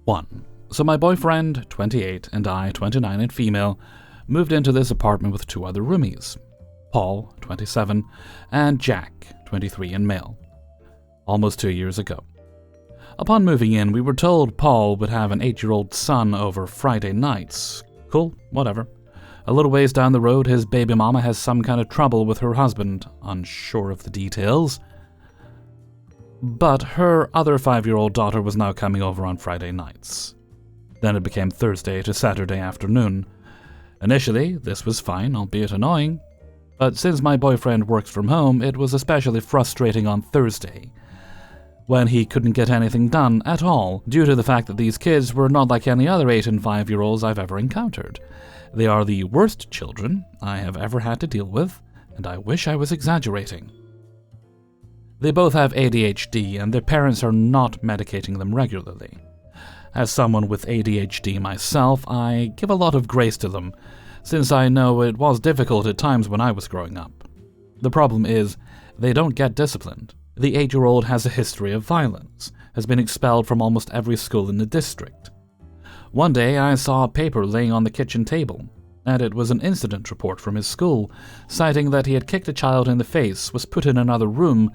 1. So my boyfriend, 28, and I, 29 and female, moved into this apartment with 2 other roomies, Paul, 27, and Jack, 23 and male, almost 2 years ago. Upon moving in, we were told Paul would have an 8-year-old son over Friday nights. Cool, whatever. A little ways down the road, his baby mama has some kind of trouble with her husband, unsure of the details. But her other 5-year-old daughter was now coming over on Friday nights. Then it became Thursday to Saturday afternoon. Initially, this was fine, albeit annoying. But since my boyfriend works from home, it was especially frustrating on Thursday, when he couldn't get anything done at all, due to the fact that these kids were not like any other 8- and 5-year-olds I've ever encountered. They are the worst children I have ever had to deal with, and I wish I was exaggerating. They both have ADHD, and their parents are not medicating them regularly. As someone with ADHD myself, I give a lot of grace to them, since I know it was difficult at times when I was growing up. The problem is, they don't get disciplined. The 8-year-old has a history of violence, has been expelled from almost every school in the district. One day I saw a paper laying on the kitchen table, and it was an incident report from his school, citing that he had kicked a child in the face, was put in another room,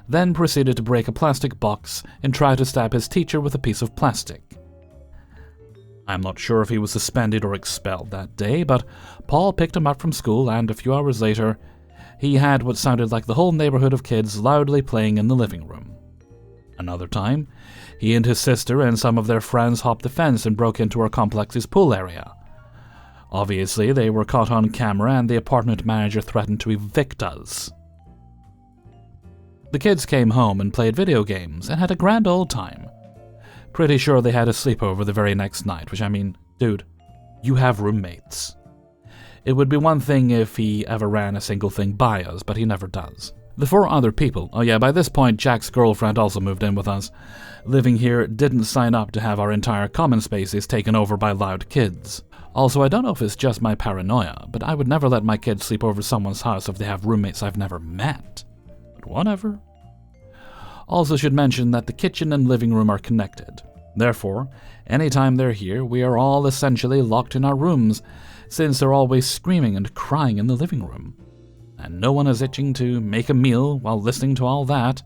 then proceeded to break a plastic box and try to stab his teacher with a piece of plastic. I'm not sure if he was suspended or expelled that day, but Paul picked him up from school, and a few hours later, he had what sounded like the whole neighborhood of kids loudly playing in the living room. Another time, he and his sister and some of their friends hopped the fence and broke into our complex's pool area. Obviously, they were caught on camera, and the apartment manager threatened to evict us. The kids came home and played video games and had a grand old time. Pretty sure they had a sleepover the very next night, which, I mean, dude, you have roommates. It would be one thing if he ever ran a single thing by us, but he never does. The 4 other people, oh yeah, by this point Jack's girlfriend also moved in with us, living here didn't sign up to have our entire common spaces taken over by loud kids. Also, I don't know if it's just my paranoia, but I would never let my kids sleep over someone's house if they have roommates I've never met. But whatever. Also should mention that the kitchen and living room are connected. Therefore, anytime they're here, we are all essentially locked in our rooms, since they're always screaming and crying in the living room. And no one is itching to make a meal while listening to all that.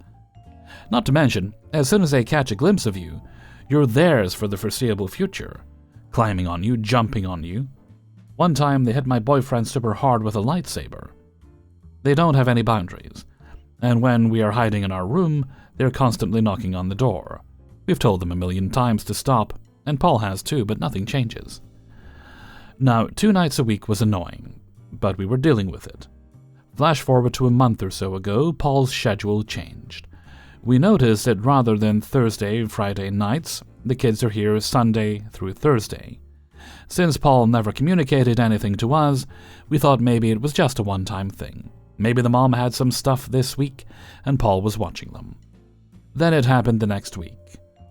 Not to mention, as soon as they catch a glimpse of you, you're theirs for the foreseeable future, climbing on you, jumping on you. One time they hit my boyfriend super hard with a lightsaber. They don't have any boundaries, and when we are hiding in our room, they're constantly knocking on the door. We've told them a million times to stop, and Paul has too, but nothing changes. Now, 2 nights a week was annoying, but we were dealing with it. Flash forward to a month or so ago, Paul's schedule changed. We noticed that rather than Thursday, Friday nights, the kids are here Sunday through Thursday. Since Paul never communicated anything to us, we thought maybe it was just a one-time thing. Maybe the mom had some stuff this week, and Paul was watching them. Then it happened the next week.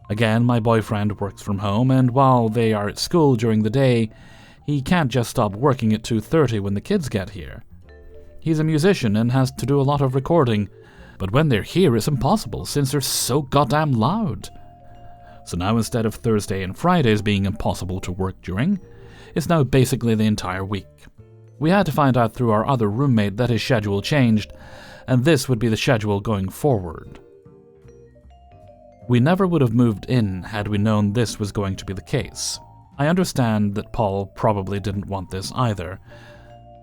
Again, my boyfriend works from home, and while they are at school during the day, he can't just stop working at 2:30 when the kids get here. He's a musician and has to do a lot of recording, but when they're here it's impossible since they're so goddamn loud. So now instead of Thursday and Fridays being impossible to work during, it's now basically the entire week. We had to find out through our other roommate that his schedule changed, and this would be the schedule going forward. We never would have moved in had we known this was going to be the case. I understand that Paul probably didn't want this either,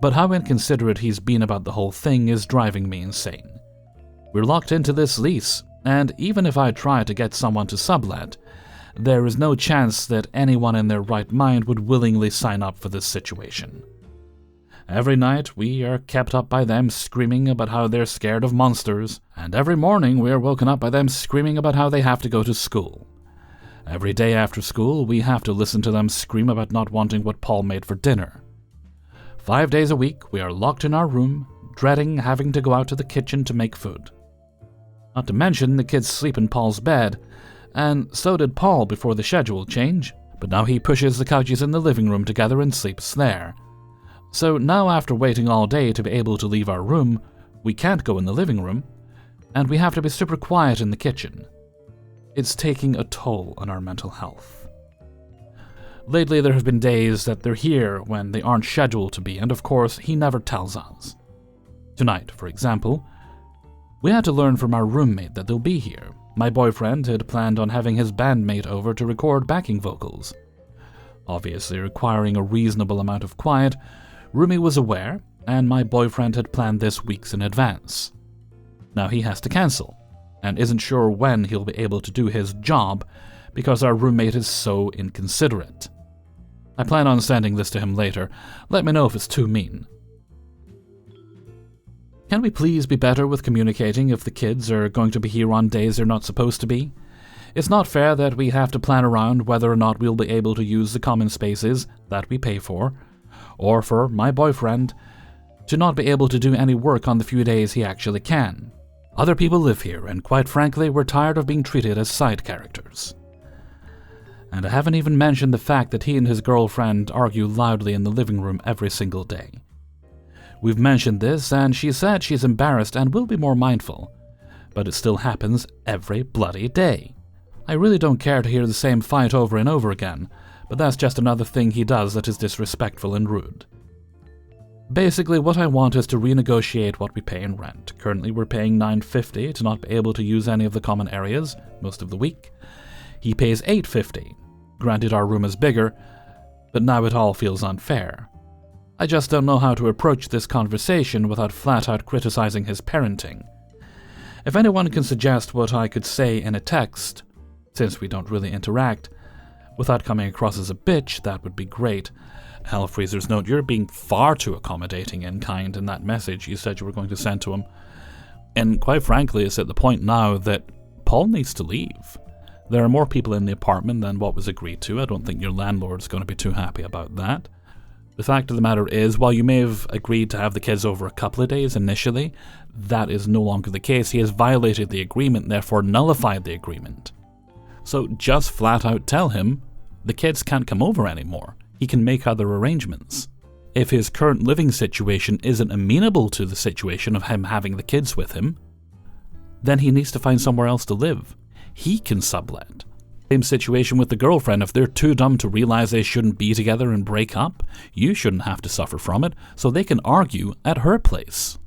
but how inconsiderate he's been about the whole thing is driving me insane. We're locked into this lease, and even if I try to get someone to sublet, there is no chance that anyone in their right mind would willingly sign up for this situation. Every night we are kept up by them screaming about how they're scared of monsters, and every morning we are woken up by them screaming about how they have to go to school. Every day after school we have to listen to them scream about not wanting what Paul made for dinner. 5 days a week we are locked in our room, dreading having to go out to the kitchen to make food. Not to mention the kids sleep in Paul's bed, and so did Paul before the schedule change, but now he pushes the couches in the living room together and sleeps there. So now after waiting all day to be able to leave our room, we can't go in the living room, and we have to be super quiet in the kitchen. It's taking a toll on our mental health. Lately there have been days that they're here when they aren't scheduled to be, and of course, he never tells us. Tonight, for example, we had to learn from our roommate that they'll be here. My boyfriend had planned on having his bandmate over to record backing vocals. Obviously requiring a reasonable amount of quiet, Rumi was aware, and my boyfriend had planned this weeks in advance. Now he has to cancel, and isn't sure when he'll be able to do his job because our roommate is so inconsiderate. I plan on sending this to him later. Let me know if it's too mean. Can we please be better with communicating if the kids are going to be here on days they're not supposed to be? It's not fair that we have to plan around whether or not we'll be able to use the common spaces that we pay for, or for my boyfriend to not be able to do any work on the few days he actually can. Other people live here, and quite frankly, we're tired of being treated as side characters. And I haven't even mentioned the fact that he and his girlfriend argue loudly in the living room every single day. We've mentioned this, and she said she's embarrassed and will be more mindful, but it still happens every bloody day. I really don't care to hear the same fight over and over again, but that's just another thing he does that is disrespectful and rude. Basically, what I want is to renegotiate what we pay in rent. Currently, we're paying $9.50 to not be able to use any of the common areas most of the week. He pays $8.50. Granted, our room is bigger, but now it all feels unfair. I just don't know how to approach this conversation without flat-out criticizing his parenting. If anyone can suggest what I could say in a text, since we don't really interact, without coming across as a bitch, that would be great. Hellfreezer's note, you're being far too accommodating and kind in that message you said you were going to send to him. And quite frankly, it's at the point now that Paul needs to leave. There are more people in the apartment than what was agreed to. I don't think your landlord's going to be too happy about that. The fact of the matter is, while you may have agreed to have the kids over a couple of days initially, that is no longer the case. He has violated the agreement, therefore nullified the agreement. So just flat out tell him the kids can't come over anymore. He can make other arrangements. If his current living situation isn't amenable to the situation of him having the kids with him, then he needs to find somewhere else to live. He can sublet. Same situation with the girlfriend. If they're too dumb to realize they shouldn't be together and break up, you shouldn't have to suffer from it, so they can argue at her place.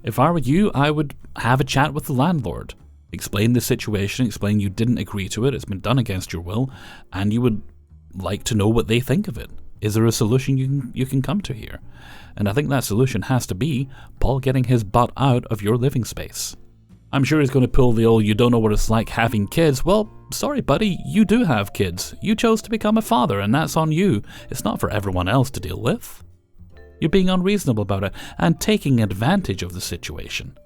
If I were you, I would have a chat with the landlord. Explain the situation, explain you didn't agree to it, it's been done against your will, and you would like to know what they think of it. Is there a solution you can come to here? And I think that solution has to be Paul getting his butt out of your living space. I'm sure he's going to pull the old you don't know what it's like having kids. Well, sorry buddy, you do have kids. You chose to become a father, and that's on you. It's not for everyone else to deal with. You're being unreasonable about it and taking advantage of the situation.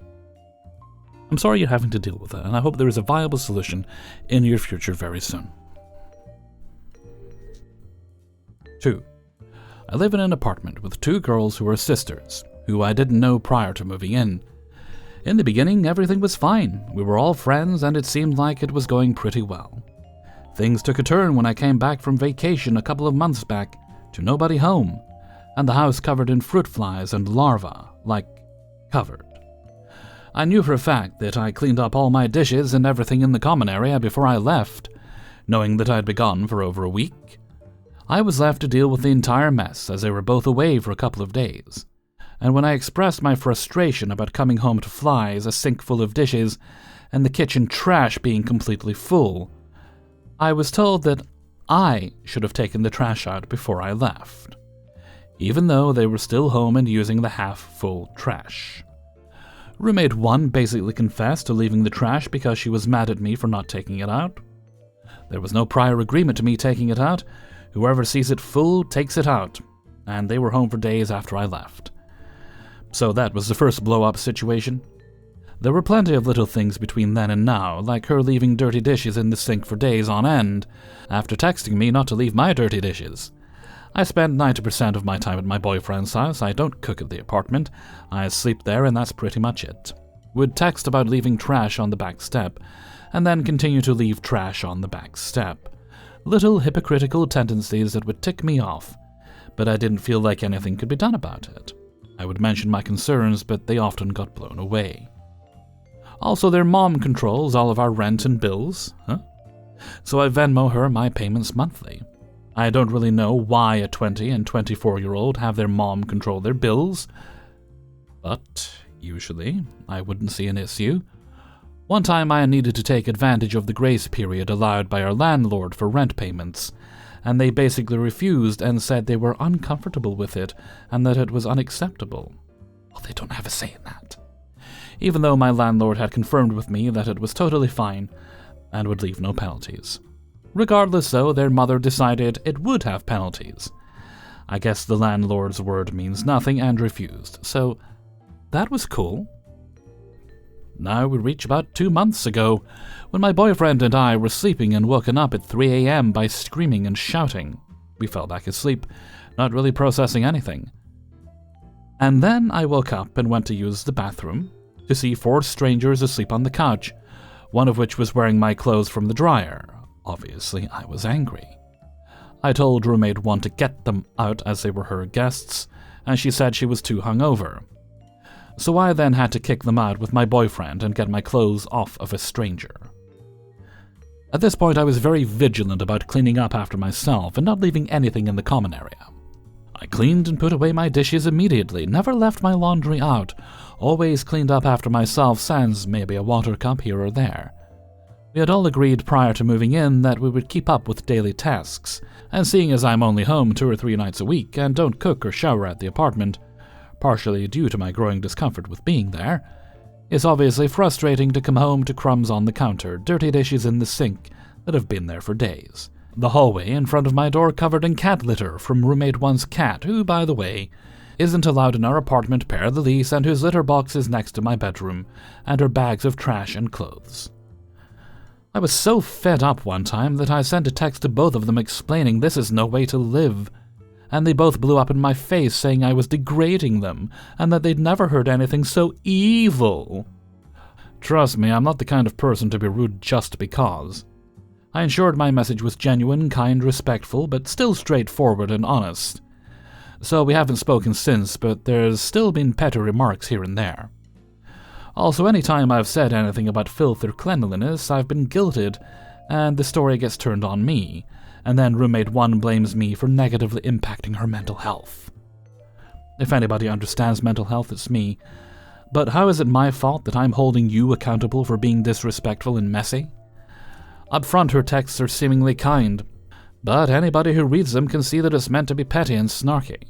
I'm sorry you're having to deal with it, and I hope there is a viable solution in your future very soon. 2. I live in an apartment with 2 girls who are sisters, who I didn't know prior to moving in. In the beginning, everything was fine. We were all friends, and it seemed like it was going pretty well. Things took a turn when I came back from vacation a couple of months back to nobody home, and the house covered in fruit flies and larvae, like covered. I knew for a fact that I cleaned up all my dishes and everything in the common area before I left, knowing that I'd be gone for over a week. I was left to deal with the entire mess as they were both away for a couple of days. And when I expressed my frustration about coming home to flies, a sink full of dishes, and the kitchen trash being completely full, I was told that I should have taken the trash out before I left, even though they were still home and using the half-full trash. Roommate 1 basically confessed to leaving the trash because she was mad at me for not taking it out. There was no prior agreement to me taking it out. Whoever sees it full takes it out, and they were home for days after I left. So that was the first blow-up situation. There were plenty of little things between then and now, like her leaving dirty dishes in the sink for days on end, after texting me not to leave my dirty dishes. I spend 90% of my time at my boyfriend's house. I don't cook at the apartment. I sleep there, and that's pretty much it. Would text about leaving trash on the back step, and then continue to leave trash on the back step. Little hypocritical tendencies that would tick me off, but I didn't feel like anything could be done about it. I would mention my concerns, but they often got blown away. Also, their mom controls all of our rent and bills, So I Venmo her my payments monthly. I don't really know why a 20 and 24-year-old have their mom control their bills, but usually I wouldn't see an issue. One time I needed to take advantage of the grace period allowed by our landlord for rent payments, and they basically refused and said they were uncomfortable with it and that it was unacceptable. Well, they don't have a say in that. Even though my landlord had confirmed with me that it was totally fine and would leave no penalties. Regardless, though, their mother decided it would have penalties. I guess the landlord's word means nothing and refused, so that was cool. Now we reach about 2 months ago, when my boyfriend and I were sleeping and woken up at 3 a.m. by screaming and shouting. We fell back asleep, not really processing anything. And then I woke up and went to use the bathroom to see 4 strangers asleep on the couch, one of which was wearing my clothes from the dryer. Obviously, I was angry. I told roommate 1 to get them out as they were her guests, and she said she was too hungover. So I then had to kick them out with my boyfriend and get my clothes off of a stranger. At this point, I was very vigilant about cleaning up after myself and not leaving anything in the common area. I cleaned and put away my dishes immediately, never left my laundry out, always cleaned up after myself sans maybe a water cup here or there. We had all agreed prior to moving in that we would keep up with daily tasks, and seeing as I'm only home 2 or 3 nights a week and don't cook or shower at the apartment, partially due to my growing discomfort with being there, it's obviously frustrating to come home to crumbs on the counter, dirty dishes in the sink that have been there for days. The hallway in front of my door covered in cat litter from roommate 1's cat, who, by the way, isn't allowed in our apartment per the lease and whose litter box is next to my bedroom, and her bags of trash and clothes. I was so fed up one time that I sent a text to both of them explaining this is no way to live, and they both blew up in my face saying I was degrading them and that they'd never heard anything so evil. Trust me, I'm not the kind of person to be rude just because. I ensured my message was genuine, kind, respectful, but still straightforward and honest. So we haven't spoken since, but there's still been petty remarks here and there. Also, any time I've said anything about filth or cleanliness, I've been guilted, and the story gets turned on me, and then roommate 1 blames me for negatively impacting her mental health. If anybody understands mental health, it's me. But how is it my fault that I'm holding you accountable for being disrespectful and messy? Up front, her texts are seemingly kind, but anybody who reads them can see that it's meant to be petty and snarky.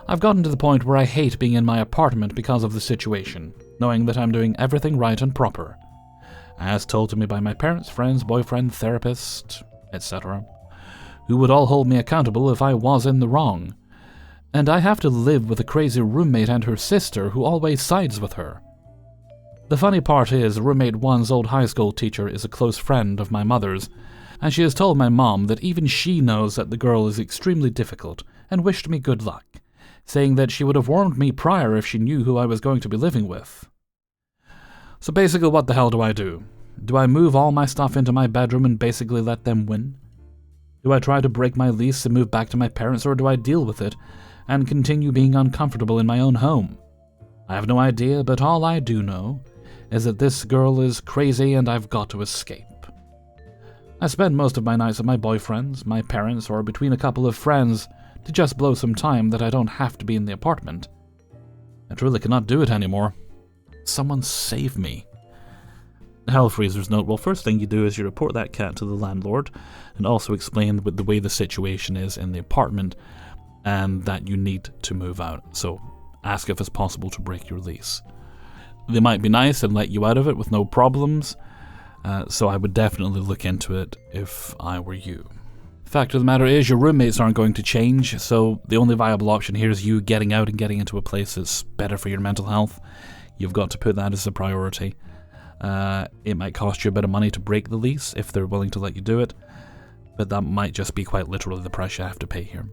I've gotten to the point where I hate being in my apartment because of the situation, knowing that I'm doing everything right and proper, as told to me by my parents, friends, boyfriend, therapist, etc., who would all hold me accountable if I was in the wrong. And I have to live with a crazy roommate and her sister who always sides with her. The funny part is, roommate 1's old high school teacher is a close friend of my mother's, and she has told my mom that even she knows that the girl is extremely difficult and wished me good luck, saying that she would have warned me prior if she knew who I was going to be living with. So basically, what the hell do I do? Do I move all my stuff into my bedroom and basically let them win? Do I try to break my lease and move back to my parents, or do I deal with it and continue being uncomfortable in my own home? I have no idea, but all I do know is that this girl is crazy and I've got to escape. I spend most of my nights with my boyfriends, my parents, or between a couple of friends to just blow some time that I don't have to be in the apartment. I truly cannot do it anymore. Someone save me. Hellfreezer's note, well, first thing you do is you report that cat to the landlord and also explain the way the situation is in the apartment and that you need to move out. So ask if it's possible to break your lease. They might be nice and let you out of it with no problems, so I would definitely look into it if I were you. Fact of the matter is, your roommates aren't going to change, so the only viable option here is you getting out and getting into a place that's better for your mental health. You've got to put that as a priority. It might cost you a bit of money to break the lease if they're willing to let you do it, but that might just be quite literally the price you have to pay here.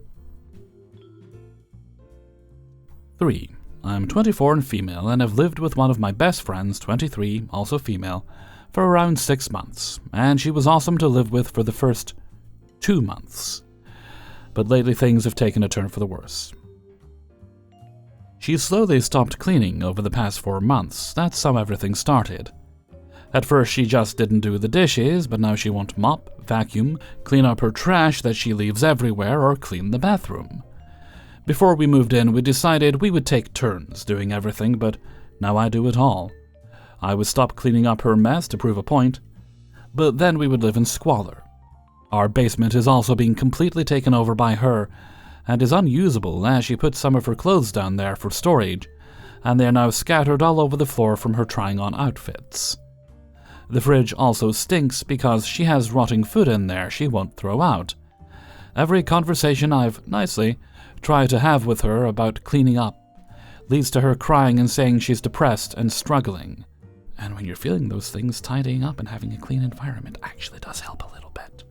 3. I'm 24 and female, and have lived with one of my best friends, 23, also female, for around 6 months, and she was awesome to live with for the first 2 months. But lately things have taken a turn for the worse. She slowly stopped cleaning over the past 4 months. That's how everything started. At first she just didn't do the dishes, but now she won't mop, vacuum, clean up her trash that she leaves everywhere, or clean the bathroom. Before we moved in, we decided we would take turns doing everything, but now I do it all. I would stop cleaning up her mess to prove a point, but then we would live in squalor. Our basement is also being completely taken over by her, and is unusable as she put some of her clothes down there for storage, and they are now scattered all over the floor from her trying on outfits. The fridge also stinks because she has rotting food in there she won't throw out. Every conversation I've, nicely, tried to have with her about cleaning up leads to her crying and saying she's depressed and struggling. And when you're feeling those things, tidying up and having a clean environment actually does help a little bit.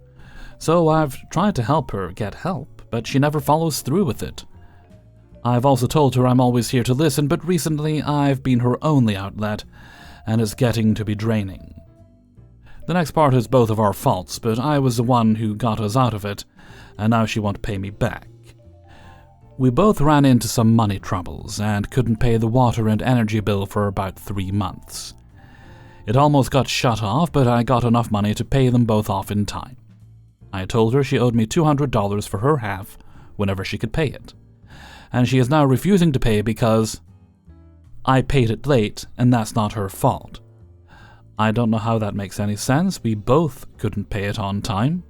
So I've tried to help her get help, but she never follows through with it. I've also told her I'm always here to listen, but recently I've been her only outlet, and it's getting to be draining. The next part is both of our faults, but I was the one who got us out of it, and now she won't pay me back. We both ran into some money troubles and couldn't pay the water and energy bill for about 3 months. It almost got shut off, but I got enough money to pay them both off in time. I told her she owed me $200 for her half whenever she could pay it, and she is now refusing to pay because I paid it late, and that's not her fault. I don't know how that makes any sense. We both couldn't pay it on time.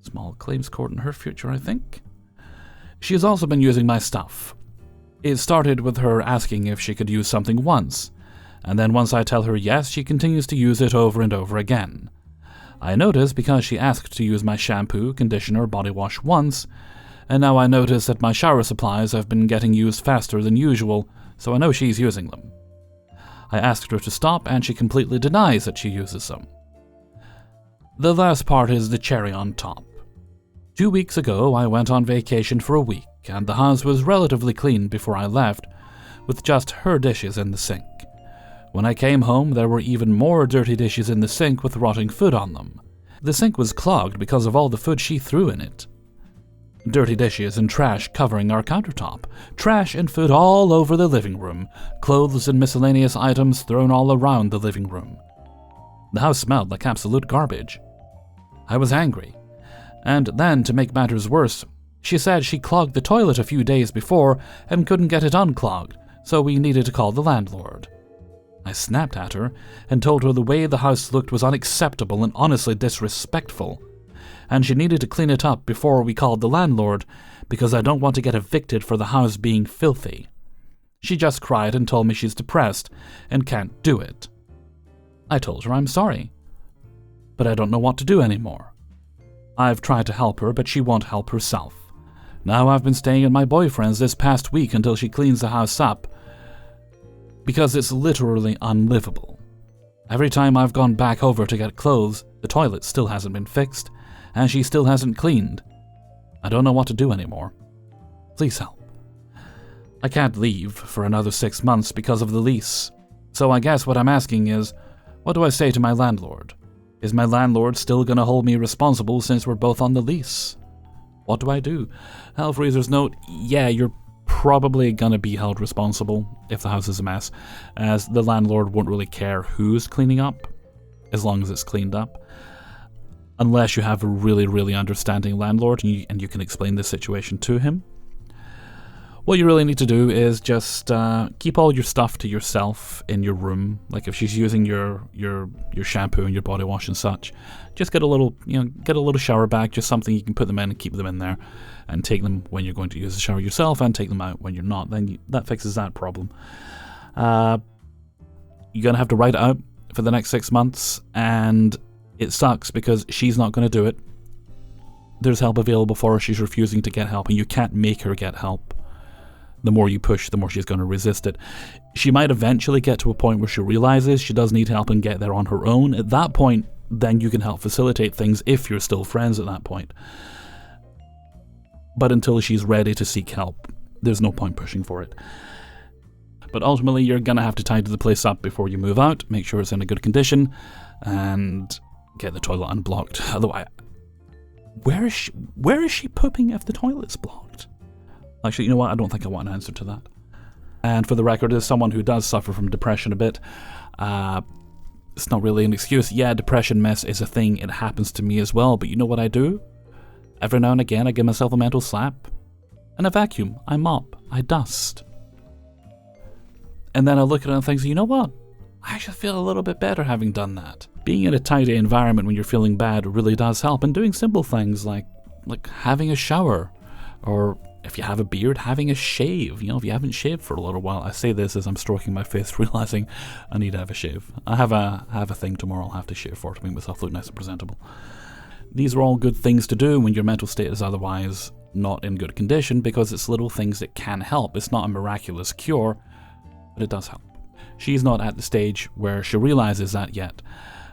Small claims court in her future, I think. She has also been using my stuff. It started with her asking if she could use something once, and then once I tell her yes, she continues to use it over and over again. I notice because she asked to use my shampoo, conditioner, body wash once, and now I notice that my shower supplies have been getting used faster than usual, so I know she's using them. I asked her to stop, and she completely denies that she uses them. The last part is the cherry on top. 2 weeks ago, I went on vacation for a week, and the house was relatively clean before I left, with just her dishes in the sink. When I came home, there were even more dirty dishes in the sink with rotting food on them. The sink was clogged because of all the food she threw in it. Dirty dishes and trash covering our countertop, trash and food all over the living room, clothes and miscellaneous items thrown all around the living room. The house smelled like absolute garbage. I was angry. And then, to make matters worse, she said she clogged the toilet a few days before and couldn't get it unclogged, so we needed to call the landlord. I snapped at her and told her the way the house looked was unacceptable and honestly disrespectful, and she needed to clean it up before we called the landlord because I don't want to get evicted for the house being filthy. She just cried and told me she's depressed and can't do it. I told her I'm sorry, but I don't know what to do anymore. I've tried to help her, but she won't help herself. Now I've been staying at my boyfriend's this past week until she cleans the house up, because it's literally unlivable. Every time I've gone back over to get clothes, the toilet still hasn't been fixed, and she still hasn't cleaned. I don't know what to do anymore. Please help. I can't leave for another 6 months because of the lease, so I guess what I'm asking is, what do I say to my landlord? Is my landlord still going to hold me responsible since we're both on the lease? What do I do? Hellfreezer's note, yeah, you're probably going to be held responsible if the house is a mess, as the landlord won't really care who's cleaning up, as long as it's cleaned up. Unless you have a really, really understanding landlord and you can explain the situation to him. What you really need to do is just keep all your stuff to yourself in your room. Like if she's using your shampoo and your body wash and such, just get a little shower bag, just something you can put them in and keep them in there, and take them when you're going to use the shower yourself, and take them out when you're not. Then that fixes that problem. You're gonna have to write it out for the next 6 months, and it sucks because she's not gonna do it. There's help available for her. She's refusing to get help, and you can't make her get help. The more you push, the more she's going to resist it. She might eventually get to a point where she realizes she does need help and get there on her own. At that point, then you can help facilitate things if you're still friends at that point. But until she's ready to seek help, there's no point pushing for it. But ultimately, you're going to have to tidy the place up before you move out, make sure it's in a good condition, and get the toilet unblocked. Otherwise, where is she pooping if the toilet's blocked? Actually, you know what? I don't think I want an answer to that. And for the record, as someone who does suffer from depression a bit, It's not really an excuse. Yeah, depression mess is a thing. It happens to me as well. But you know what I do? Every now and again, I give myself a mental slap. And I vacuum. I mop. I dust. And then I look at it and think, you know what? I actually feel a little bit better having done that. Being in a tidy environment when you're feeling bad really does help. And doing simple things like having a shower. Or if you have a beard, having a shave. You know, if you haven't shaved for a little while. I say this as I'm stroking my face, realizing I need to have a shave. I have a thing tomorrow I'll have to shave for to make myself look nice and presentable. These are all good things to do when your mental state is otherwise not in good condition, because it's little things that can help. It's not a miraculous cure, but it does help. She's not at the stage where she realizes that yet,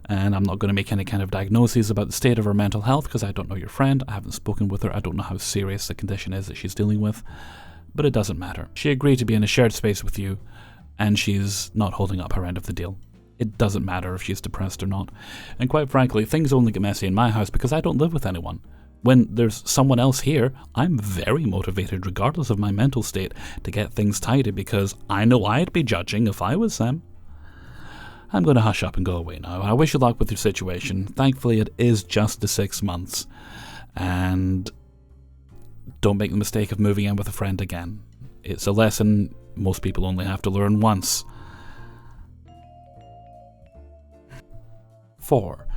and I'm not going to make any kind of diagnoses about the state of her mental health because I don't know your friend, I haven't spoken with her, I don't know how serious the condition is that she's dealing with, but it doesn't matter. She agreed to be in a shared space with you, and she's not holding up her end of the deal. It doesn't matter if she's depressed or not. And quite frankly, things only get messy in my house because I don't live with anyone. When there's someone else here, I'm very motivated, regardless of my mental state, to get things tidy because I know I'd be judging if I was them. I'm going to hush up and go away now. I wish you luck with your situation. Thankfully, it is just the 6 months. And don't make the mistake of moving in with a friend again. It's a lesson most people only have to learn once. 4.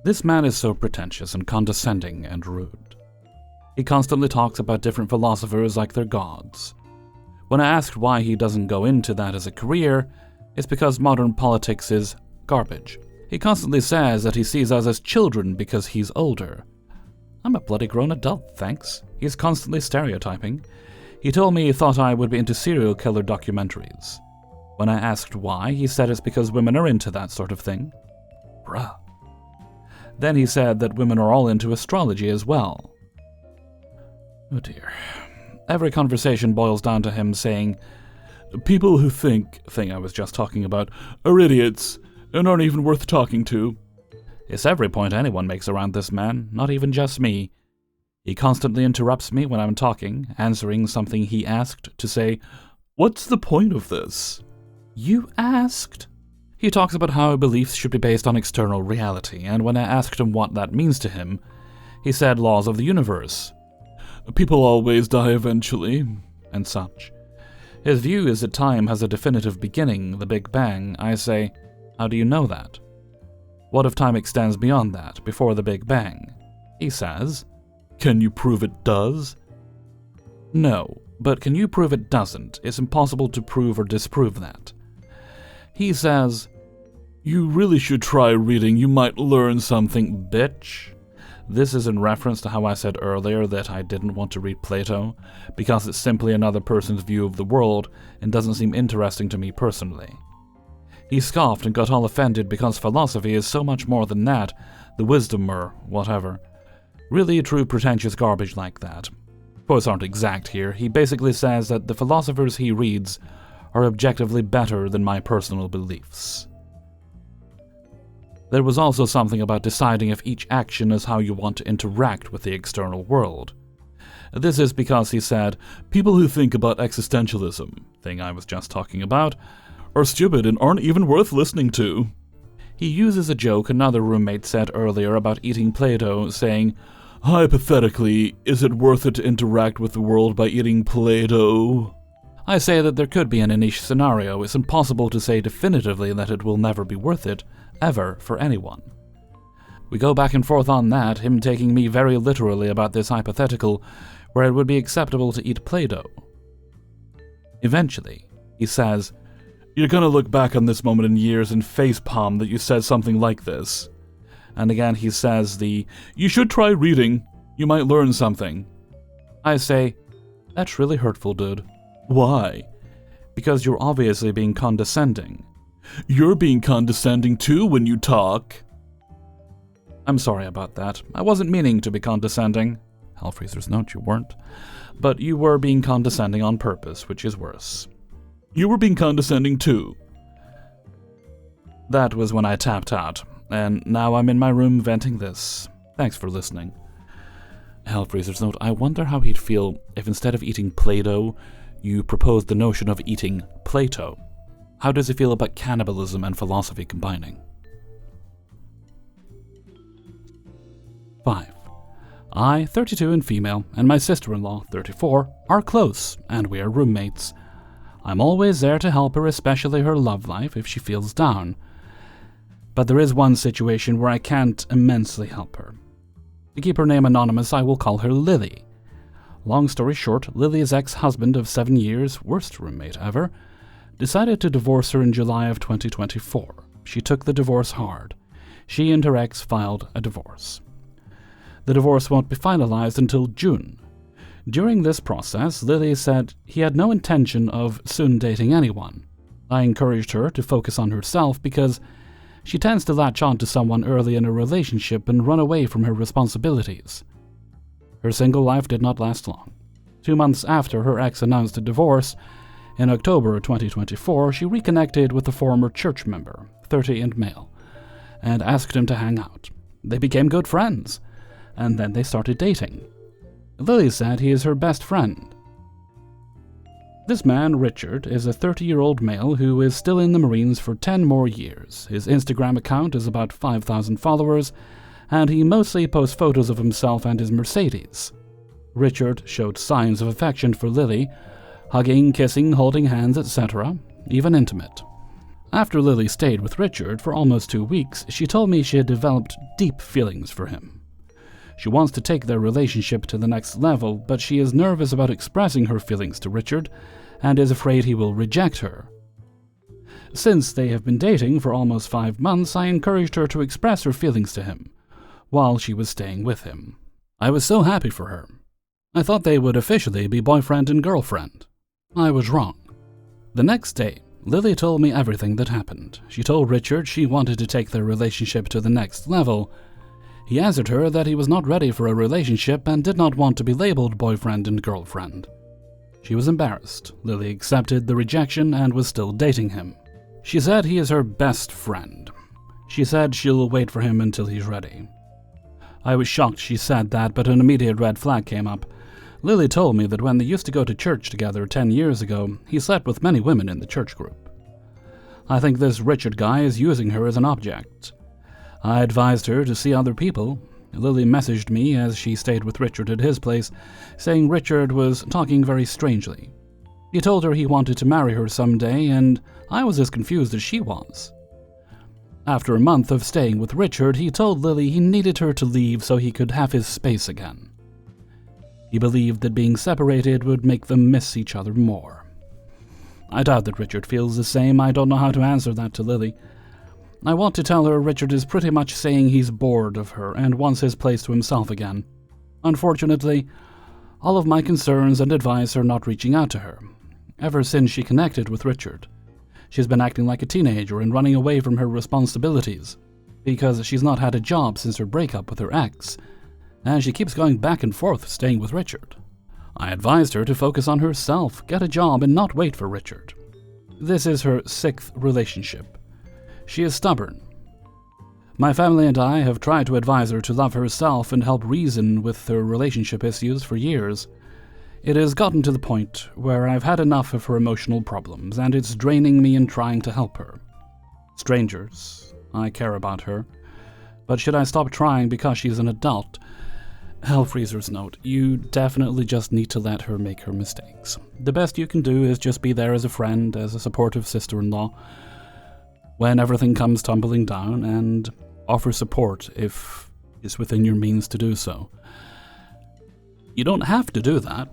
This man is so pretentious and condescending and rude. He constantly talks about different philosophers like they're gods. When I asked why he doesn't go into that as a career, it's because modern politics is garbage. He constantly says that he sees us as children because he's older. I'm a bloody grown adult, thanks. He's constantly stereotyping. He told me he thought I would be into serial killer documentaries. When I asked why, he said it's because women are into that sort of thing. Bruh. Then he said that women are all into astrology as well. Oh dear. Every conversation boils down to him saying, people who think, thing I was just talking about, are idiots and aren't even worth talking to. It's every point anyone makes around this man, not even just me. He constantly interrupts me when I'm talking, answering something he asked to say, what's the point of this? You asked? He talks about how beliefs should be based on external reality, and when I asked him what that means to him, he said laws of the universe. People always die eventually, and such. His view is that time has a definitive beginning, the Big Bang. I say, how do you know that? What if time extends beyond that, before the Big Bang? He says, can you prove it does? No, but can you prove it doesn't? It's impossible to prove or disprove that. He says, you really should try reading, you might learn something, bitch. This is in reference to how I said earlier that I didn't want to read Plato, because it's simply another person's view of the world and doesn't seem interesting to me personally. He scoffed and got all offended because philosophy is so much more than that, the wisdom or whatever. Really true pretentious garbage like that. Quotes aren't exact here. He basically says that the philosophers he reads are objectively better than my personal beliefs. There was also something about deciding if each action is how you want to interact with the external world. This is because he said, people who think about existentialism, thing I was just talking about, are stupid and aren't even worth listening to. He uses a joke another roommate said earlier about eating Play-Doh, saying, hypothetically, is it worth it to interact with the world by eating Play-Doh? I say that there could be in a niche scenario. It's impossible to say definitively that it will never be worth it, ever, for anyone. We go back and forth on that, him taking me very literally about this hypothetical, where it would be acceptable to eat Play-Doh. Eventually, he says, you're gonna look back on this moment in years and facepalm that you said something like this. And again he says you should try reading, you might learn something. I say, that's really hurtful, dude. Why? Because you're obviously being condescending. You're being condescending too when you talk. I'm sorry about that. I wasn't meaning to be condescending. Hellfreezer's note, you weren't. But you were being condescending on purpose, which is worse. You were being condescending too. That was when I tapped out, and now I'm in my room venting this. Thanks for listening. Hellfreezer's note, I wonder how he'd feel if instead of eating Play-Doh, you proposed the notion of eating Plato. How does he feel about cannibalism and philosophy combining? 5. I, 32 and female, and my sister-in-law, 34, are close, and we are roommates. I'm always there to help her, especially her love life, if she feels down. But there is one situation where I can't immensely help her. To keep her name anonymous, I will call her Lily. Long story short, Lily's ex-husband of 7 years, worst roommate ever, decided to divorce her in July of 2024. She took the divorce hard. She and her ex filed a divorce. The divorce won't be finalized until June. During this process, Lily said he had no intention of soon dating anyone. I encouraged her to focus on herself because she tends to latch on to someone early in a relationship and run away from her responsibilities. Her single life did not last long. 2 months after her ex announced a divorce, in October 2024, she reconnected with a former church member, 30 and male, and asked him to hang out. They became good friends, and then they started dating. Lily said he is her best friend. This man, Richard, is a 30-year-old male who is still in the Marines for 10 more years. His Instagram account is about 5,000 followers, and he mostly posts photos of himself and his Mercedes. Richard showed signs of affection for Lily, hugging, kissing, holding hands, etc., even intimate. After Lily stayed with Richard for almost 2 weeks, she told me she had developed deep feelings for him. She wants to take their relationship to the next level, but she is nervous about expressing her feelings to Richard and is afraid he will reject her. Since they have been dating for almost 5 months, I encouraged her to express her feelings to him while she was staying with him. I was so happy for her. I thought they would officially be boyfriend and girlfriend. I was wrong. The next day, Lily told me everything that happened. She told Richard she wanted to take their relationship to the next level. He answered her that he was not ready for a relationship and did not want to be labeled boyfriend and girlfriend. She was embarrassed. Lily accepted the rejection and was still dating him. She said he is her best friend. She said she'll wait for him until he's ready. I was shocked she said that, but an immediate red flag came up. Lily told me that when they used to go to church together 10 years ago, he slept with many women in the church group. I think this Richard guy is using her as an object. I advised her to see other people. Lily messaged me as she stayed with Richard at his place, saying Richard was talking very strangely. He told her he wanted to marry her someday, and I was as confused as she was. After a month of staying with Richard, he told Lily he needed her to leave so he could have his space again. He believed that being separated would make them miss each other more. I doubt that Richard feels the same. I don't know how to answer that to Lily. I want to tell her Richard is pretty much saying he's bored of her and wants his place to himself again. Unfortunately, all of my concerns and advice are not reaching out to her. Ever since she connected with Richard, she's been acting like a teenager and running away from her responsibilities, because she's not had a job since her breakup with her ex, and she keeps going back and forth staying with Richard. I advised her to focus on herself, get a job, and not wait for Richard. This is her 6th relationship. She is stubborn. My family and I have tried to advise her to love herself and help reason with her relationship issues for years. It has gotten to the point where I've had enough of her emotional problems, and it's draining me in trying to help her. Strangers, I care about her, but should I stop trying because she's an adult? Hellfreezer's note, you definitely just need to let her make her mistakes. The best you can do is just be there as a friend, as a supportive sister-in-law, when everything comes tumbling down, and offer support if it's within your means to do so. You don't have to do that,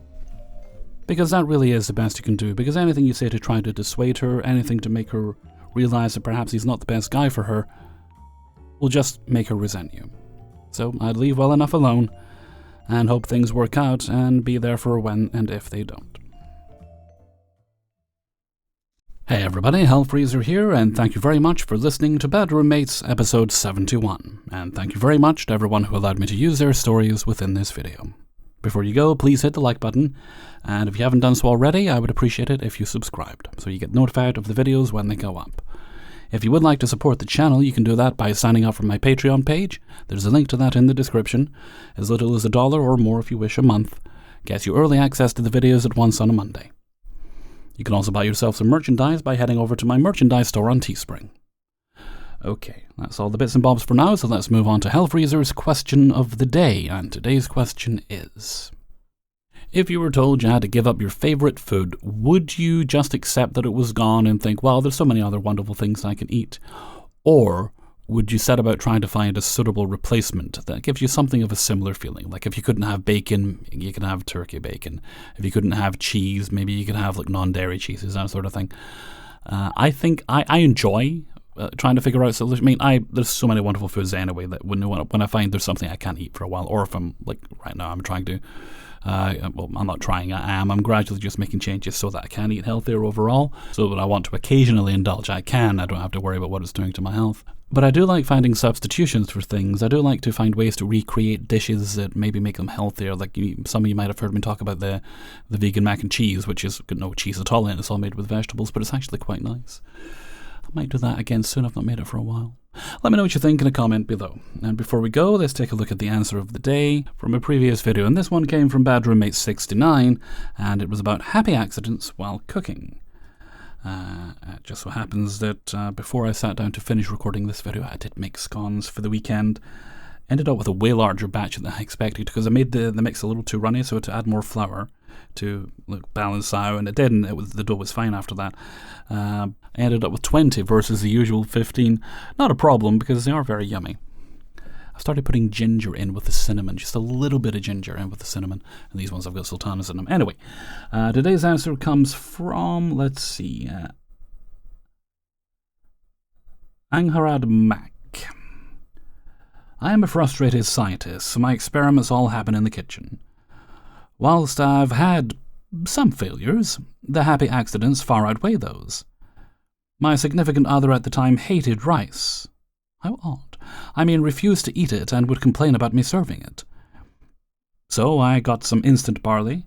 because that really is the best you can do, because anything you say to try to dissuade her, anything to make her realize that perhaps he's not the best guy for her, will just make her resent you. So I'd leave well enough alone, and hope things work out, and be there for when and if they don't. Hey everybody, Hellfreezer here, and thank you very much for listening to Bad Roommates episode 71, and thank you very much to everyone who allowed me to use their stories within this video. Before you go, please hit the like button, and if you haven't done so already, I would appreciate it if you subscribed, so you get notified of the videos when they go up. If you would like to support the channel, you can do that by signing up for my Patreon page. There's a link to that in the description. As little as $1 or more if you wish a month gets you early access to the videos at once on a Monday. You can also buy yourself some merchandise by heading over to my merchandise store on Teespring. Okay, that's all the bits and bobs for now, so let's move on to Hellfreezer's question of the day, and today's question is: if you were told you had to give up your favourite food, would you just accept that it was gone and think, well, there's so many other wonderful things I can eat? Or would you set about trying to find a suitable replacement that gives you something of a similar feeling? Like if you couldn't have bacon, you can have turkey bacon. If you couldn't have cheese, maybe you could have like non-dairy cheeses, that sort of thing. I think I enjoy trying to figure out solutions. I mean, there's so many wonderful foods anyway that when I find there's something I can't eat for a while, or if I'm like right now I'm trying to, well, I'm not trying, I'm gradually just making changes so that I can eat healthier overall. So when I want to occasionally indulge, I can. I don't have to worry about what it's doing to my health. But I do like finding substitutions for things. I do like to find ways to recreate dishes that maybe make them healthier. Like some of you might have heard me talk about the vegan mac and cheese, which is got no cheese at all in it. It's all made with vegetables, but it's actually quite nice. I might do that again soon. I've not made it for a while. Let me know what you think in a comment below. And before we go, let's take a look at the answer of the day from a previous video. And this one came from Bad Roommate 69, and it was about happy accidents while cooking. It just so happens that before I sat down to finish recording this video, I did make scones for the weekend. Ended up with a way larger batch than I expected because I made the mix a little too runny, so to add more flour to balance out, and it didn't. The dough was fine after that. I ended up with 20 versus the usual 15. Not a problem because they are very yummy. I started putting ginger in with the cinnamon, just a little bit of ginger in with the cinnamon, and these ones have got sultanas in them. Anyway, today's answer comes from, let's see, Angharad Mac. I am a frustrated scientist, so my experiments all happen in the kitchen. Whilst I've had some failures, the happy accidents far outweigh those. My significant other at the time hated rice. How odd. I mean, refused to eat it and would complain about me serving it. So I got some instant barley.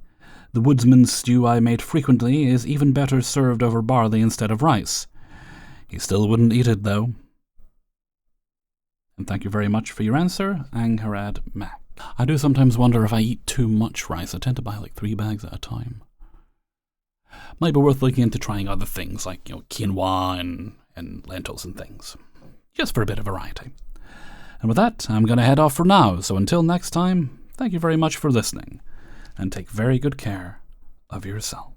The woodsman's stew I made frequently is even better served over barley instead of rice. He still wouldn't eat it, though. And thank you very much for your answer, Angharad Mac. I do sometimes wonder if I eat too much rice. I tend to buy like 3 bags at a time. Might be worth looking into trying other things like, quinoa and lentils and things. Just for a bit of variety. And with that, I'm going to head off for now. So until next time, thank you very much for listening. And take very good care of yourself.